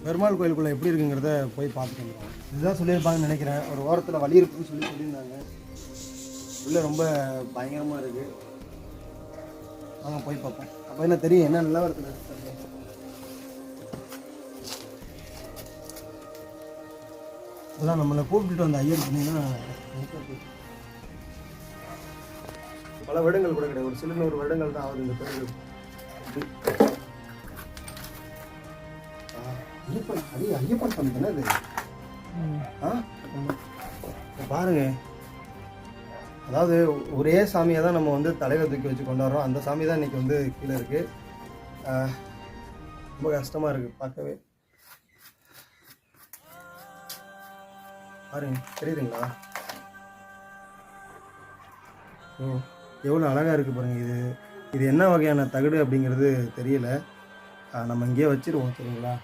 பெருமாள் கோயிலுக்குள்ளே எப்படி இருக்குங்கிறத போய் பார்த்துட்டு வந்துடுவோம். இதுதான் சொல்லியிருப்பாங்கன்னு நினைக்கிறேன். ஒரு ஓரத்தில் வழி இருக்குன்னு சொல்லியிருந்தாங்க. உள்ளே ரொம்ப பயங்கரமாக இருக்குது. வாங்க போய் பார்ப்போம். அப்போ என்ன தெரியும் என்ன நல்லா இருக்குது. அதான் நம்மளை கூப்பிட்டுட்டு வந்த ஐயர் சொன்னீங்கன்னா பல வருடங்கள் கூட கிடையாது. ஒரு சில 100 வருடங்கள் தான் ஆகுது இந்த கோயில். ஐயப்பன் ஐயப்பன் சாமி தானே இது? பாருங்க, அதாவது ஒரே சாமியை தான் நம்ம வந்து தலையில் தூக்கி வச்சு கொண்டாடுறோம். அந்த சாமி தான் இன்னைக்கு வந்து கீழே இருக்கு. ரொம்ப கஷ்டமா இருக்கு பார்க்கவே. பாருங்க, தெரியுதுங்களா? எவ்வளோ அழகாக இருக்குது பாருங்கள். இது என்ன வகையான தகடு அப்படிங்கிறது தெரியல. நம்ம இங்கேயே வச்சுருவோம், சரிங்களா?